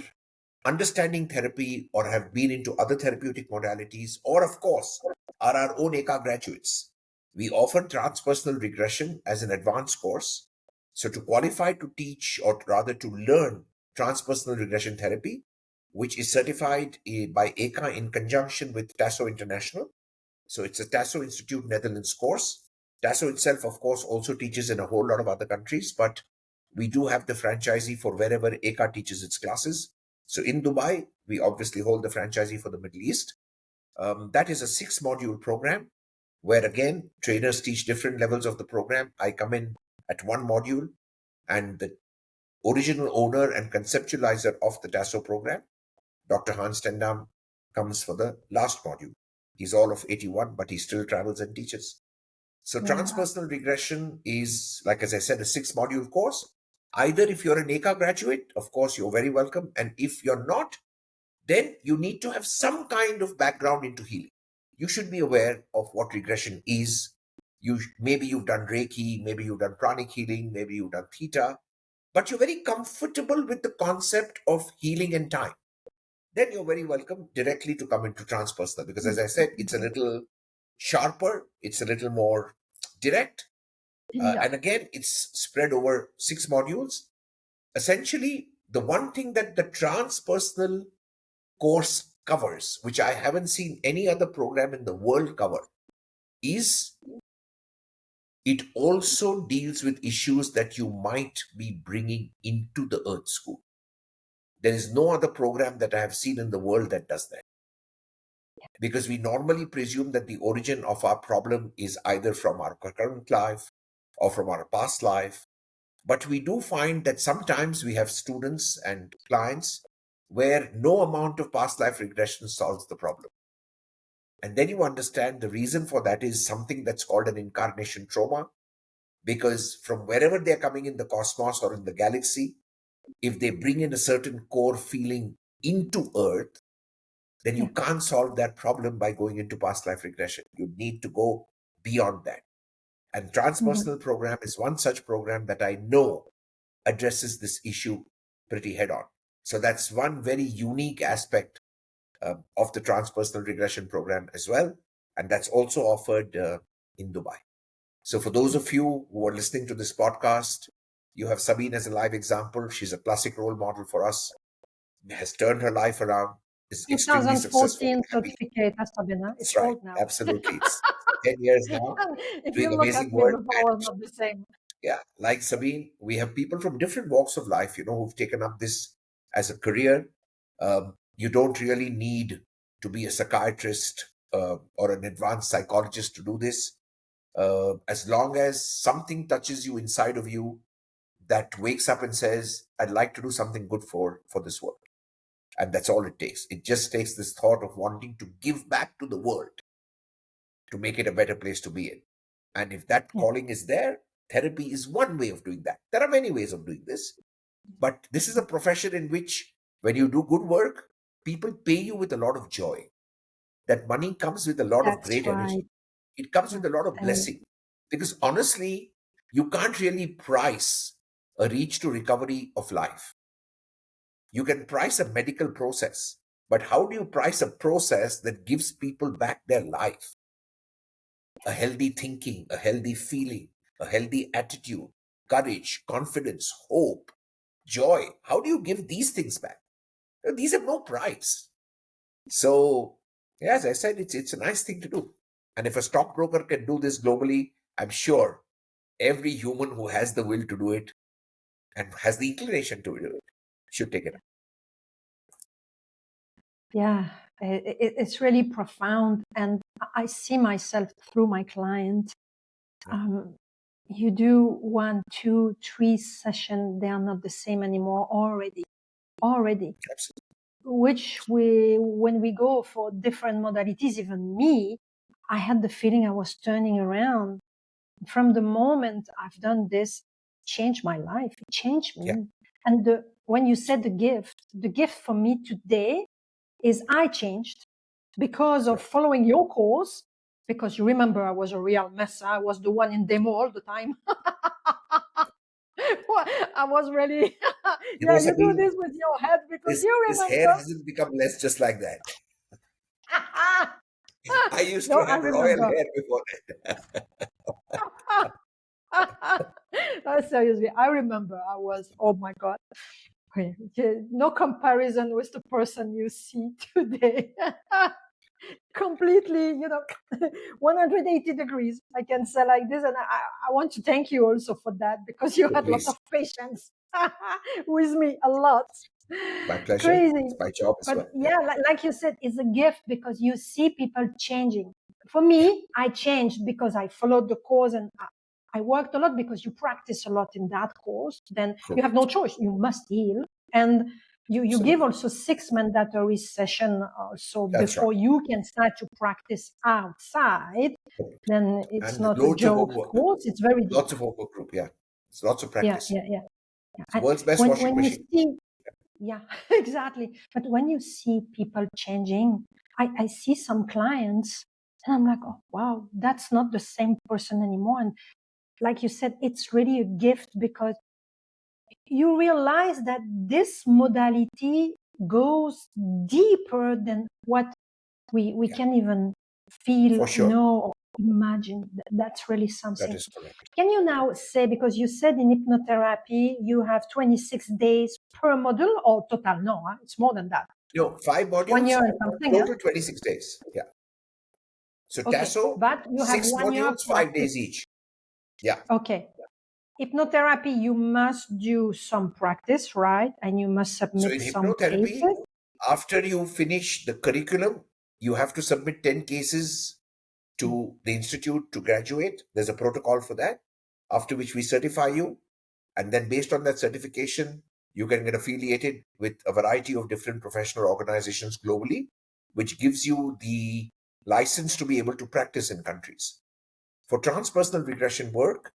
understanding therapy or have been into other therapeutic modalities, or of course, are our own Ekka graduates, we offer transpersonal regression as an advanced course. So, to qualify to teach, or rather to learn transpersonal regression therapy, which is certified by Ekka in conjunction with TASO International. So, it's a TASO Institute Netherlands course. TASO itself, of course, also teaches in a whole lot of other countries, but we do have the franchisee for wherever Ekka teaches its classes. So in Dubai, we obviously hold the franchisee for the Middle East. That is a 6 module program where, again, trainers teach different levels of the program. I come in at one module, and the original owner and conceptualizer of the TASO program, Dr. Hans Tendam, comes for the last module. He's all of 81, but he still travels and teaches. So Yeah. transpersonal regression is, like as I said, a 6 module course. Either if you're an Ekka graduate, of course, you're very welcome. And if you're not, then you need to have some kind of background into healing. You should be aware of what regression is. Maybe you've done Reiki, maybe you've done pranic healing, maybe you've done theta, but you're very comfortable with the concept of healing and time. Then you're very welcome directly to come into transpersonal because, as I said, it's a little sharper, it's a little more direct, Yeah. and again, it's spread over 6 modules. Essentially, the one thing that the transpersonal course covers, which I haven't seen any other program in the world cover, is it also deals with issues that you might be bringing into the Earth School. There is no other program that I have seen in the world that does that. Because we normally presume that the origin of our problem is either from our current life or from our past life. But we do find that sometimes we have students and clients where no amount of past life regression solves the problem. And then you understand the reason for that is something that's called an incarnation trauma, because from wherever they're coming in the cosmos or in the galaxy, if they bring in a certain core feeling into Earth, then you can't solve that problem by going into past life regression. You need to go beyond that. And Transpersonal program is one such program that I know addresses this issue pretty head on. So that's one very unique aspect of the Transpersonal regression program as well. And that's also offered in Dubai. So for those of you who are listening to this podcast, you have Sabine as a live example. She's a classic role model for us, has turned her life around, is extremely successful. 2014 certificate, Sabina. That's It's right. old now. Absolutely. It's 10 years now, If doing you look amazing at me work. before, I was not the same. Yeah, like Sabine, we have people from different walks of life, who've taken up this as a career. You don't really need to be a psychiatrist or an advanced psychologist to do this. As long as something touches you inside of you that wakes up and says, I'd like to do something good for this world. And that's all it takes. It just takes this thought of wanting to give back to the world to make it a better place to be in. And if that calling is there, therapy is one way of doing that. There are many ways of doing this. But this is a profession in which when you do good work, people pay you with a lot of joy. That money comes with a lot of great energy. It comes with a lot of blessing. Because honestly, you can't really price a reach to recovery of life. You can price a medical process, but how do you price a process that gives people back their life? A healthy thinking, a healthy feeling, a healthy attitude, courage, confidence, hope, joy. How do you give these things back? These have no price. So, as I said, it's a nice thing to do. And if a stockbroker can do this globally, I'm sure every human who has the will to do it and has the inclination to do it should take it up. Yeah, it's really profound. And I see myself through my client. You do 1, 2, 3 sessions, they are not the same anymore already. Absolutely. Which when we go for different modalities, even me, I had the feeling I was turning around. From the moment I've done this, changed my life. It changed me. Yeah. And when you said the gift for me today is I changed because of following your course. Because you remember, I was a real mess. I was the one in demo all the time. I was really, yeah, you do this with your head because you This hair remember. hasn't become less just like that. I used No, to I have royal remember. hair before Seriously, I remember I was, oh my God. No comparison with the person you see today. Completely, 180 degrees. I can say like this. And I want to thank you also for that because you had a lot Please. of patience with me, a lot. My pleasure. Crazy. It's my job as But well. yeah, like you said, it's a gift because you see people changing. For me, I changed because I followed the course and I worked a lot because you practice a lot in that course. Then you have no choice. You must heal. And you give also 6 mandatory sessions also before you can start to practice outside. Then it's And not a loads of joke homework. course. It's very deep. Lots of homework group, yeah. It's lots of practice. Yeah. It's the world's best washing When you machine. see, yeah, exactly. But when you see people changing, I see some clients and I'm like, oh, wow, that's not the same person anymore. And like you said, it's really a gift because you realize that this modality goes deeper than what we can even feel, For sure. know, Imagine, that's really That something. is correct. Can you now say, because you said in hypnotherapy you have 26 days per module or total? No, it's more than that. No, 5 1 modules, year and something, huh? total 26 days. Yeah. So Okay, Tasso, but you have 6 1 year modules, 5 practice. days each. Yeah. Okay. Hypnotherapy, you must do some practice, right? And you must So submit in some hypnotherapy, cases. after you finish the curriculum, you have to submit 10 cases to the institute to graduate. There's a protocol for that, after which we certify you. And then based on that certification, you can get affiliated with a variety of different professional organizations globally, which gives you the license to be able to practice in countries. For transpersonal regression work,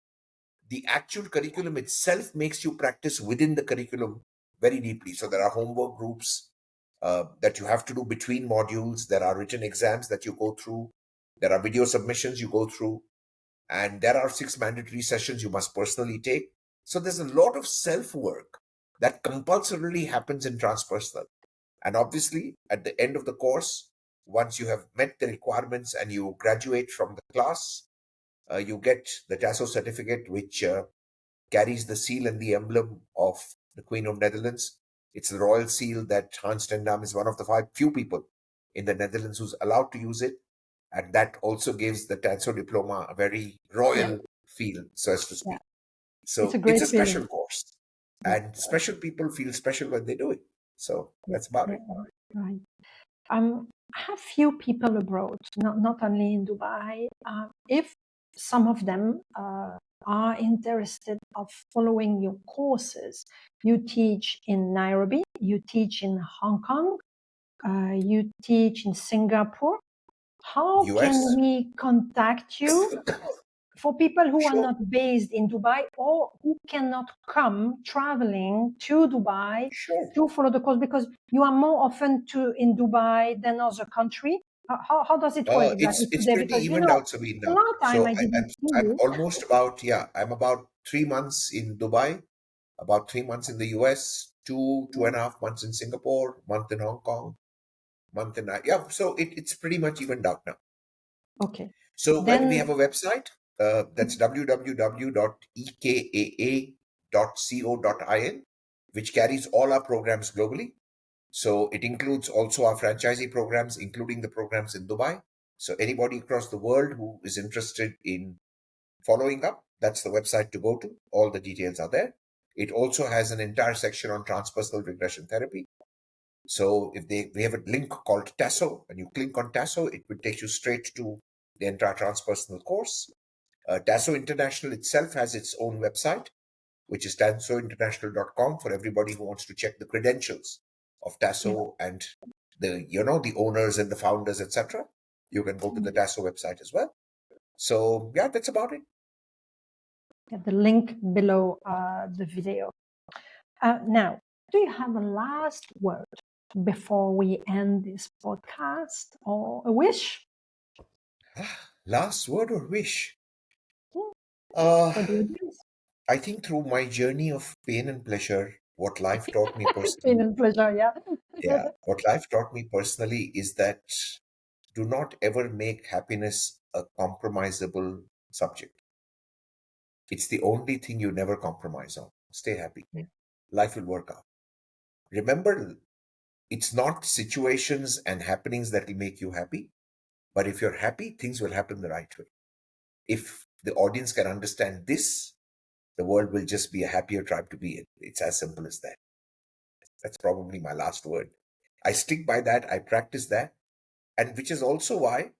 the actual curriculum itself makes you practice within the curriculum very deeply. So there are homework groups that you have to do between modules. There are written exams that you go through. There are video submissions you go through. And there are 6 mandatory sessions you must personally take. So there's a lot of self work that compulsorily happens in transpersonal. And obviously, at the end of the course, once you have met the requirements and you graduate from the class, you get the TASO certificate, which carries the seal and the emblem of the Queen of Netherlands. It's the royal seal that Hans ten Dam is one of the few people in the Netherlands who's allowed to use it. And that also gives the TASO diploma a very Yeah, royal feel, so as to yeah. speak. It's a So it's great a feeling. special course, Yeah, and special people feel special when they do it. So yeah, that's about yeah, it. right. I have few people abroad, not only in Dubai. If some of them are interested of following your courses, you teach in Nairobi, you teach in Hong Kong, you teach in Singapore. How can US? we contact you for people who are Sure, not based in Dubai or who cannot come traveling to Dubai sure. to follow the course, because you are more often in Dubai than other country? How does it work exactly It's today? pretty Because evened out, Sabine, a now. long time So I didn't see I'm you. almost about, yeah, I'm about 3 months in Dubai, about 3 months in the US, 2.5 months in Singapore, month in Hong Kong, month in, yeah, so it's pretty much evened out now. Okay, So when we have then a website, that's www.ekaa.co.in, which carries all our programs globally. So it includes also our franchisee programs, including the programs in Dubai. So anybody across the world who is interested in following up, that's the website to go to. All the details are there. It also has an entire section on transpersonal regression therapy. So if we have a link called TASO, and you click on TASO, it will take you straight to the entire transpersonal course. TASO International itself has its own website, which is tasointernational.com, for everybody who wants to check the credentials of yeah, TASO and the owners and the founders, etc. You can go to the TASO website as well. So yeah, that's about it. the link below the video. Now, do you have a last word before we end this podcast, or a wish? Last word or wish? Hmm, Uh, for the audience? I think through my journey of pain and pleasure, what life taught me Pain personally, and pleasure, yeah. yeah, what life taught me personally is that do not ever make happiness a compromisable subject. It's the only thing you never compromise on. Stay happy. Yeah. Life will work out. Remember, it's not situations and happenings that will make you happy, but if you're happy, things will happen the right way. If the audience can understand this, the world will just be a happier tribe to be in. It's as simple as that. That's probably my last word. I stick by that. I practice that. And which is also why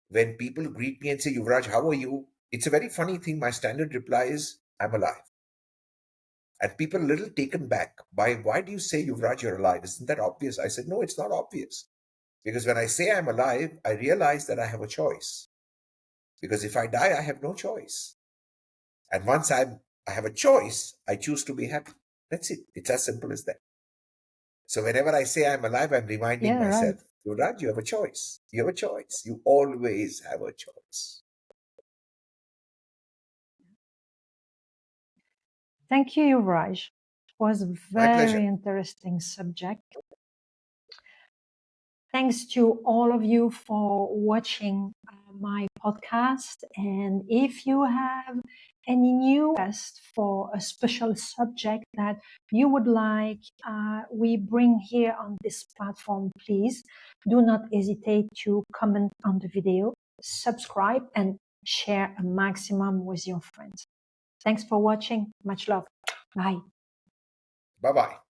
when people greet me and say, Yuvraj, how are you? It's a very funny thing. My standard reply is, I'm alive. And people are a little taken back by, why do you say, Yuvraj, you're alive? Isn't that obvious? I said, no, it's not obvious. Because when I say I'm alive, I realize that I have a choice. Because if I die, I have no choice. And once I have a choice, I choose to be happy. That's it. It's as simple as that. So whenever I say I'm alive, I'm reminding Yeah, right. myself, Yuvraj, you have a choice. You have a choice. You always have a choice. Thank you, Yuvraj. It was a My pleasure. very interesting subject. Thanks to all of you for watching my podcast. And if you have any new request for a special subject that you would like we bring here on this platform, please do not hesitate to comment on the video, subscribe, and share a maximum with your friends. Thanks for watching. Much love. Bye. Bye-bye.